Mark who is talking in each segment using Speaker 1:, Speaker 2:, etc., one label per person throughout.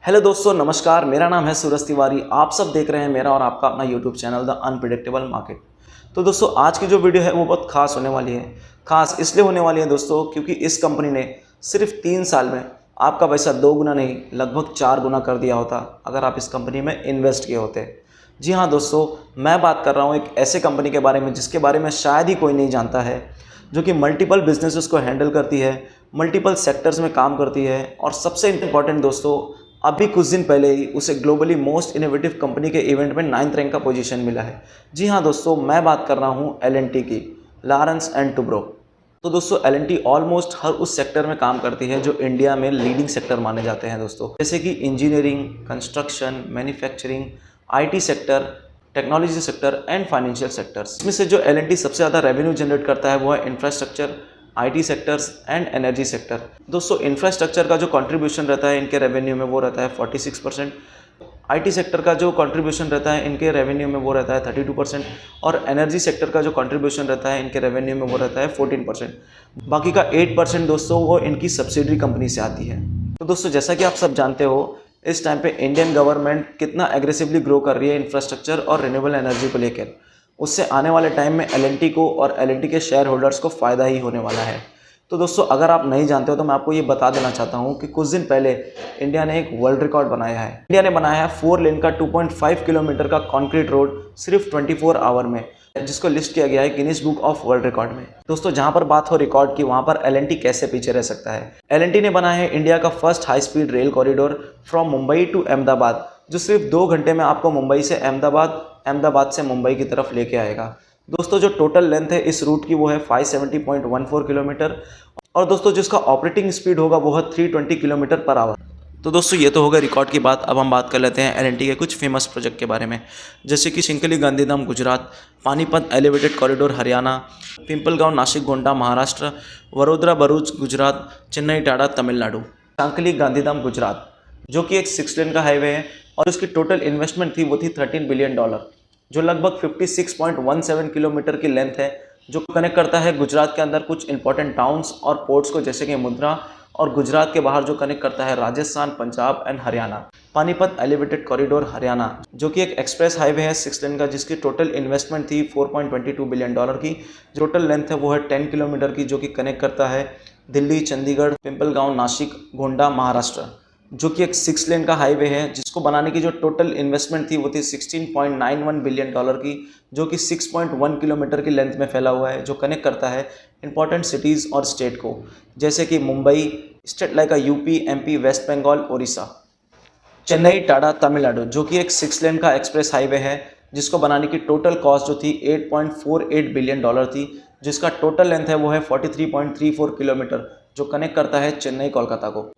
Speaker 1: Hello दोस्तों, नमस्कार। मेरा नाम है सूरज तिवारी। आप सब देख रहे हैं मेरा और आपका अपना YouTube channel the unpredictable market. तो दोस्तों, आज की जो वीडियो है वो बहुत खास होने वाली है। खास इसलिए होने वाली है दोस्तों क्योंकि इस कंपनी ने सिर्फ 3 साल में आपका पैसा 2 गुना नहीं, लगभग 4 गुना कर दिया होता अगर आप इस कंपनी में इन्वेस्ट किए होते। जी हाँ दोस्तों, मैं बात कर रहा हूँ एक ऐसे कंपनी के बारे में जिसके बारे में शायद ही कोई नहीं जानता है, जो कि मल्टीपल बिजनेसेस को हैंडल करती है, मल्टीपल सेक्टर्स में काम करती है और सबसे इम्पोर्टेंट दोस्तों, अभी कुछ दिन पहले ही उसे ग्लोबली मोस्ट इनोवेटिव कंपनी के इवेंट में 9th रैंक का पोजीशन मिला है। जी हाँ दोस्तों, मैं बात कर रहा हूँ एल&टी की, लॉरेंस एंड टुब्रो। तो दोस्तों, एल&टी ऑलमोस्ट हर उस सेक्टर में काम करती है जो इंडिया में लीडिंग सेक्टर माने जाते हैं दोस्तों, जैसे कि engineering, construction, manufacturing, IT sector, technology sector and financial sectors. इसमें से जो एल&टी सबसे ज़्यादा रेवेन्यू जनरेट करता है वो है infrastructure, IT sectors and energy sector. दोस्तों, इंफ्रास्ट्रक्चर का जो कंट्रीब्यूशन रहता है इनके रेवेन्यू में वो रहता है 46%, आईटी सेक्टर का जो कंट्रीब्यूशन रहता है इनके रेवेन्यू में वो रहता है 32% और एनर्जी सेक्टर का जो कंट्रीब्यूशन रहता है इनके रेवेन्यू में वो रहता है 14%। बाकी का 8% दोस्तों वो इनकी सब्सिडरी कंपनी से आती है। तो दोस्तों, जैसा कि आप सब जानते हो, इस टाइम पे इंडियन गवर्नमेंट कितना एग्रेसिवली ग्रो कर रही है इंफ्रास्ट्रक्चर और रिन्यूएबल एनर्जी को लेकर। उससे आने वाले टाइम में एल&टी को और एल&टी के शेयर होल्डर्स को फ़ायदा ही होने वाला है। तो दोस्तों, अगर आप नहीं जानते हो तो मैं आपको ये बता देना चाहता हूँ कि कुछ दिन पहले इंडिया ने एक वर्ल्ड रिकॉर्ड बनाया है। इंडिया ने बनाया है 4 लेन का 2.5 किलोमीटर का कॉन्क्रीट रोड सिर्फ 24 आवर में, जिसको लिस्ट किया गया है Guinness book of world record में। दोस्तों, जहाँ पर बात हो रिकॉर्ड की, वहाँ पर एल&टी कैसे पीछे रह सकता है। एल&टी ने बनाया है इंडिया का first high speed rail corridor from Mumbai to Ahmedabad, जो सिर्फ 2 घंटे में आपको मुंबई से अहमदाबाद, अहमदाबाद से मुंबई की तरफ लेके आएगा। दोस्तों, जो टोटल लेंथ है इस रूट की वो है 570.14 किलोमीटर और दोस्तों जिसका ऑपरेटिंग स्पीड होगा वो है 320 किलोमीटर पर आवर। तो दोस्तों, ये तो होगा रिकॉर्ड की बात। अब हम बात कर लेते हैं एल&टी के कुछ फेमस प्रोजेक्ट के बारे में, जैसे कि शिंकली गांधीधाम गुजरात, पानीपत एलिवेटेड कॉरिडोर हरियाणा, पिंपलगांव नासिक गोंडा महाराष्ट्र, वडोदरा भरूच गुजरात, चेन्नई टाडा तमिलनाडु। शिंकली गांधीधाम गुजरात जो कि एक 6 लेन का हाईवे है और उसकी टोटल इन्वेस्टमेंट थी वो थी $13 बिलियन, जो लगभग 56.17 किलोमीटर की लेंथ है, जो कनेक्ट करता है गुजरात के अंदर कुछ इंपॉर्टेंट टाउन्स और पोर्ट्स को, जैसे कि मुंद्रा, और गुजरात के बाहर जो कनेक्ट करता है Rajasthan, Punjab and Haryana. Panipat elevated corridor Haryana जो कि एक एक्सप्रेस हाईवे है 6 लेन का, जिसकी टोटल इन्वेस्टमेंट थी $4.22 बिलियन की। टोटल लेंथ है वो है 10 किलोमीटर की, जो कि कनेक्ट करता है दिल्ली, चंडीगढ़, पिंपलगांव, नासिक, गोंडा, महाराष्ट्र, जो कि एक 6 लेन का हाईवे है, जिसको बनाने की जो टोटल इन्वेस्टमेंट थी वो थी $16.91 बिलियन की, जो कि 6.1 किलोमीटर की लेंथ में फैला हुआ है, जो कनेक्ट करता है इंपॉर्टेंट सिटीज़ और स्टेट को, जैसे कि Mumbai, state like UP, MP, West Bengal, Orissa, Chennai टाडा तमिलनाडु, जो कि एक 6 लेन का एक्सप्रेस हाईवे है, जिसको बनाने की टोटल कॉस्ट जो थी $8.48 बिलियन थी, जिसका टोटल लेंथ है वो है 43.34 किलोमीटर, जो कनेक्ट करता है चेन्नई कोलकाता को।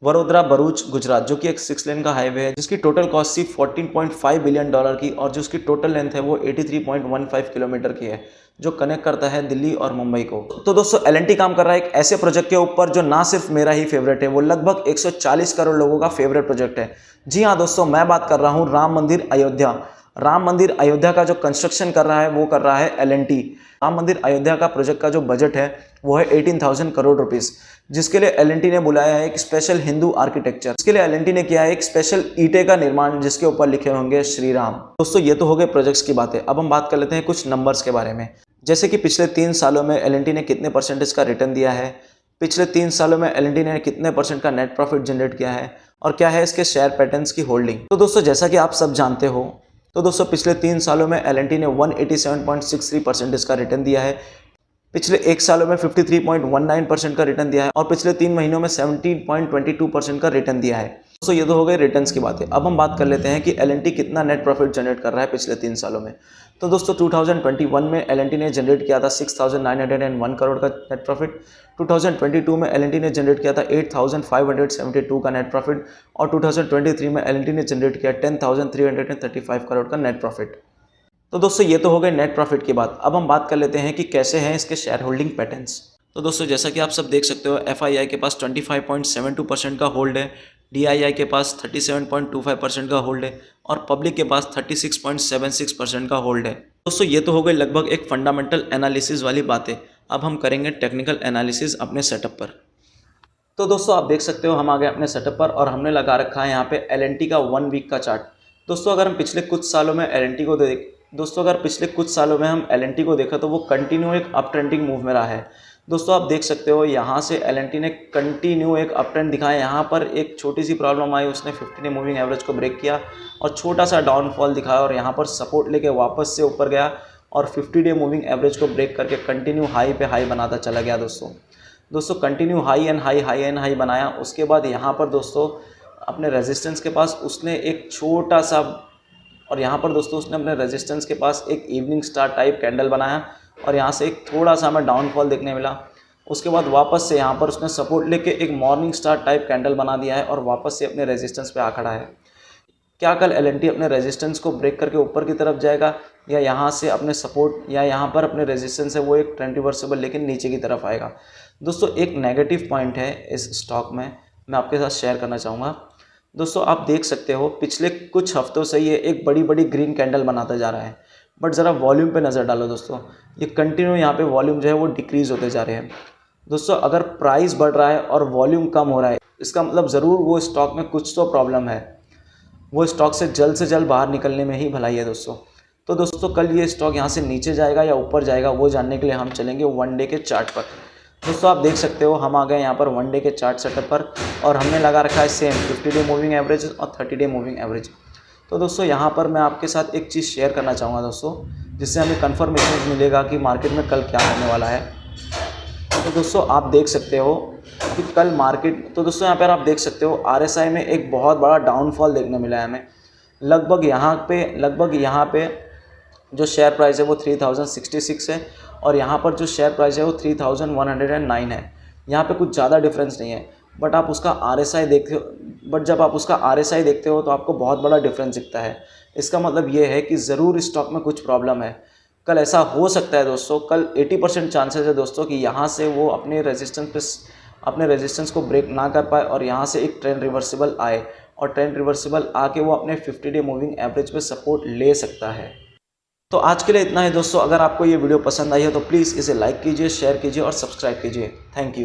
Speaker 1: वडोदरा भरूच गुजरात जो कि एक 6 लेन का हाईवे है, जिसकी टोटल कॉस्ट थी $14.5 बिलियन की और जिसकी टोटल लेंथ है वो 83.15 किलोमीटर की है, जो कनेक्ट करता है दिल्ली और मुंबई को। तो दोस्तों, एल&टी काम कर रहा है एक ऐसे प्रोजेक्ट के ऊपर जो ना सिर्फ मेरा ही फेवरेट है, वो लगभग 140 करोड़ लोगों का फेवरेट प्रोजेक्ट है। जी हाँ दोस्तों, मैं बात कर रहा हूँ राम मंदिर अयोध्या। राम मंदिर अयोध्या का जो कंस्ट्रक्शन कर रहा है वो कर रहा है एल&टी। राम मंदिर अयोध्या का प्रोजेक्ट का जो बजट है वो है 18,000 करोड़ रुपीस, जिसके लिए एल&टी ने बुलाया है एक स्पेशल हिंदू आर्किटेक्चर। इसके लिए एल&टी ने किया है एक स्पेशल ईंटे का निर्माण, जिसके ऊपर लिखे होंगे श्री राम। दोस्तों, ये तो हो गए प्रोजेक्ट्स की बातें। अब हम बात कर लेते हैं कुछ नंबर्स के बारे में, जैसे कि पिछले 3 सालों में एल&टी ने कितने परसेंटेज का रिटर्न दिया है, पिछले 3 सालों में एल&टी ने कितने परसेंट का नेट प्रॉफिट जनरेट किया है और क्या है इसके शेयर पैटर्न्स की होल्डिंग। तो दोस्तों, जैसा कि आप सब जानते हो, तो दोस्तों पिछले 3 सालों में एल&टी ने 187.63% का रिटर्न दिया है, पिछले 1 सालों में 53.19% का रिटर्न दिया है और पिछले 3 महीनों में 17.22% का रिटर्न दिया है। दोस्तों, ये तो हो गई रिटर्न्स की बातें। अब हम बात कर लेते हैं कि एल&टी कितना नेट प्रॉफिट जनरेट कर रहा है पिछले 3 सालों में। तो दोस्तों, 2021 में एल&टी ने जनरेट किया था 6,901 करोड़ का नेट प्रॉफिट, 2022 में एल&टी ने जनरेट किया था 8,572 का नेट प्रॉफिट और 2023 में एल&टी ने जनरेट किया 10,335 करोड़ का नेट प्रॉफिट। तो दोस्तों, ये तो हो गए नेट प्रॉफिट की बात। अब हम बात कर लेते हैं कि कैसे हैं इसके शेयर होल्डिंग पैटर्न्स। तो दोस्तों, जैसा कि आप सब देख सकते हो, FII के पास 25.72% का होल्ड है, DII के पास 37.25% का होल्ड है और पब्लिक के पास 36.76% का होल्ड है। दोस्तों, ये तो हो गई लगभग एक फंडामेंटल एनालिसिस वाली बातें। अब हम करेंगे टेक्निकल एनालिसिस अपने सेटअप पर। तो दोस्तों आप देख सकते हो हम आ गए अपने सेटअप पर और हमने लगा रखा है यहाँ पे एल का 1 वीक का चार्ट। दोस्तों अगर हम पिछले कुछ सालों में एल को दोस्तों अगर पिछले कुछ सालों में हम एल को देखें तो वो कंटिन्यू एक अप ट्रेंडिंग मूव में रहा है। दोस्तों आप देख सकते हो यहाँ से एल ने कंटिन्यू एक अप ट्रेंड दिखाया। यहाँ पर एक छोटी सी प्रॉब्लम आई, उसने 50 डे मूविंग एवरेज को ब्रेक किया और छोटा सा डाउनफॉल दिखाया और यहाँ पर सपोर्ट लेके वापस से ऊपर गया और 50 डे मूविंग एवरेज को ब्रेक करके कंटिन्यू हाई पे हाई बनाता चला गया। दोस्तों कंटिन्यू हाई एंड हाई बनाया। उसके बाद यहाँ पर दोस्तों अपने रेजिस्टेंस के पास उसने एक छोटा सा, और यहाँ पर दोस्तों उसने अपने रेजिस्टेंस के पास एक इवनिंग स्टार टाइप कैंडल बनाया और यहाँ से एक थोड़ा सा हमें डाउनफॉल देखने मिला। उसके बाद वापस से यहाँ पर उसने सपोर्ट लेके एक मॉर्निंग स्टार टाइप कैंडल बना दिया है और वापस से अपने रेजिस्टेंस पे आ खड़ा है। क्या कल एल अपने रेजिस्टेंस को ब्रेक करके ऊपर की तरफ जाएगा या यहाँ से अपने सपोर्ट या यहाँ पर अपने रेजिस्टेंस है वो एक ट्रेंड रिवर्सिबल लेकिन नीचे की तरफ आएगा? दोस्तों एक नेगेटिव पॉइंट है इस स्टॉक में, मैं आपके साथ शेयर करना चाहूँगा। दोस्तों आप देख सकते हो पिछले कुछ हफ्तों से ये एक बड़ी बड़ी ग्रीन कैंडल बनाता जा रहा है, बट ज़रा वॉल्यूम पे नज़र डालो दोस्तों, ये कंटिन्यू यहाँ पे वॉल्यूम जो है वो डिक्रीज़ होते जा रहे हैं। दोस्तों अगर प्राइस बढ़ रहा है और वॉल्यूम कम हो रहा है इसका मतलब ज़रूर वो स्टॉक में कुछ तो प्रॉब्लम है, वो स्टॉक से जल्द बाहर निकलने में ही भलाई है दोस्तों। तो दोस्तों कल ये स्टॉक यहाँ से नीचे जाएगा या ऊपर जाएगा वो जानने के लिए हम चलेंगे 1 डे के चार्ट पर। दोस्तों आप देख सकते हो हम आ गए यहाँ पर 1 डे के चार्ट सेटअप पर और हमने लगा रखा है सेम 50 डे मूविंग एवरेज और 30 डे मूविंग एवरेज। तो दोस्तों यहाँ पर मैं आपके साथ एक चीज़ शेयर करना चाहूँगा दोस्तों, जिससे हमें कन्फर्मेशन मिलेगा कि मार्केट में कल क्या होने वाला है। तो दोस्तों आप देख सकते हो कि कल मार्केट, तो दोस्तों यहाँ पर आप देख सकते हो RSI में एक बहुत बड़ा डाउनफॉल देखने मिला है हमें। लगभग यहाँ पे जो शेयर प्राइस है वो 3066 है और यहाँ पर जो शेयर प्राइस है वो 3109 है। यहाँ पे कुछ ज़्यादा डिफरेंस नहीं है, बट आप उसका RSI देखते हो, बट जब आप उसका RSI देखते हो तो आपको बहुत बड़ा डिफरेंस दिखता है। इसका मतलब ये है कि ज़रूर स्टॉक में कुछ प्रॉब्लम है। कल ऐसा हो सकता है दोस्तों, कल 80% चांसेस है दोस्तों कि यहाँ से वो अपने रेजिस्टेंस को ब्रेक ना कर पाए और यहाँ से एक ट्रेंड रिवर्सिबल आए और ट्रेंड रिवर्सिबल आके वो अपने 50 डे मूविंग एवरेज पे सपोर्ट ले सकता है। तो आज के लिए इतना ही दोस्तों। अगर आपको ये वीडियो पसंद आई है तो प्लीज़ इसे लाइक कीजिए, शेयर कीजिए और सब्सक्राइब कीजिए। Thank you.